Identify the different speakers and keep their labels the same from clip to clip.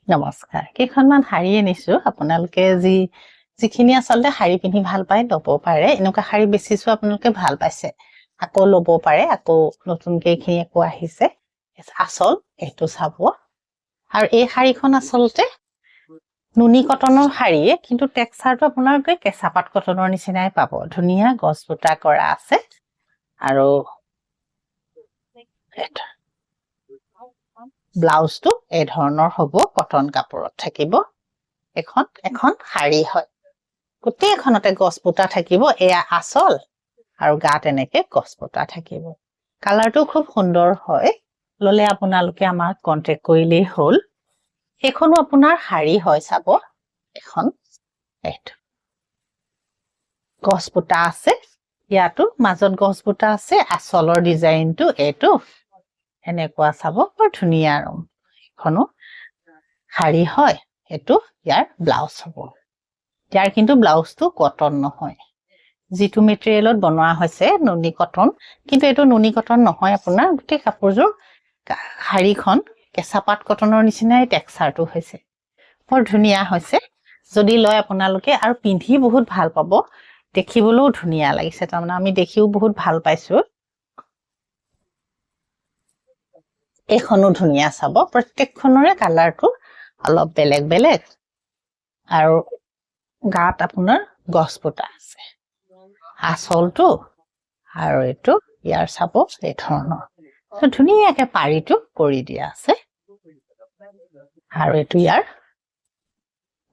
Speaker 1: নমস্কাৰ কেইখনমান শাৰী আনিছো আপোনালোকে যিখিনি আচলতে শাৰী পিন্ধি ভাল পায় ল'ব পাৰে এনেকুৱা শাৰী বেছিছো আপোনালোকে ভাল পাইছে আকৌ ল'ব পাৰে আকৌ নতুনকে এইখিনি আকৌ আহিছে আচল এইটো চাব আৰু এই শাৰীখন আচলতে নুনি কটনৰ শাৰীয়ে কিন্তু টেক্সচাৰটো আপোনালোকে কেঁচা পাট কটনৰ নিচিনাই পাব ধুনীয়া গছ বুটা কৰা আছে আৰু ব্লাউজটো এই ধৰণৰ হ'ব কটন কাপোৰত থাকিব এখন শাৰী হয় গোটেইখনতে গছ বুটা থাকিব এয়া আচল আৰু গাত এনেকে গছ বুটা থাকিব কালাৰটো খুব সুন্দৰ হয় ললে আপোনালোকে আমাক কন্টাক্ট কৰিলেই হ'ল এইখনো আপোনাৰ শাৰী হয় চাব এখন এইটো গছ বুটা আছে ইয়াতো মাজত গছ বুটা আছে আচলৰ ডিজাইনটো এইটো এনেকুৱা চাব বৰ ধুনীয়া ৰং এখনো শাৰী হয় এটো ইয়াৰ ব্লাউজ হ'ব ইয়াৰ কিন্তু ব্লাউজটো কটন নহয় যিটো মেটেৰিয়েলত বনোৱা হৈছে নুনি কটন কিন্তু এটো নুনি কটন নহয় আপোনাৰ গোটেই কাপোৰযোৰ শাৰীখন কেঁচা পাট কটনৰ নিচিনাই টেক্সচাৰটো হৈছে বৰ ধুনীয়া হৈছে যদি লয় আপোনালোকে আৰু পিন্ধি বহুত ভাল পাব দেখিবলৈও ধুনীয়া লাগিছে তাৰমানে আমি দেখিও বহুত ভাল পাইছো এইখনো ধুনীয়া চাব প্ৰত্যেকখনৰে কালাৰটো অলপ বেলেগ বেলেগ আৰু গাত আপোনাৰ গছ বুটা আছে আচলটো আৰু এইটো ইয়াৰ চাব এই ধৰণৰ ধুনীয়াকে পাৰিটো কৰি দিয়া আছে আৰু এইটো ইয়াৰ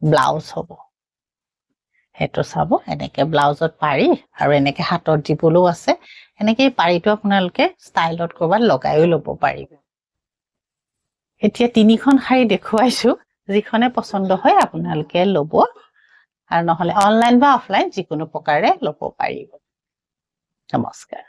Speaker 1: ব্লাউজ হ'ব হেটো চাব এনেকে ব্লাউজত পাৰি আৰু এনেকে হাতত দিবলৈও আছে এনেকে পাৰিটো আপোনালোকে ষ্টাইলত কৰবাত লগাইও ল'ব পাৰিব এতিয়া তিনিখন শাৰী দেখুৱাইছো যিখনে পছন্দ হয় আপোনালোকে ল'ব আৰু নহলে অনলাইন বা অফলাইন যিকোনো প্ৰকাৰে ল'ব পাৰিব নমস্কাৰ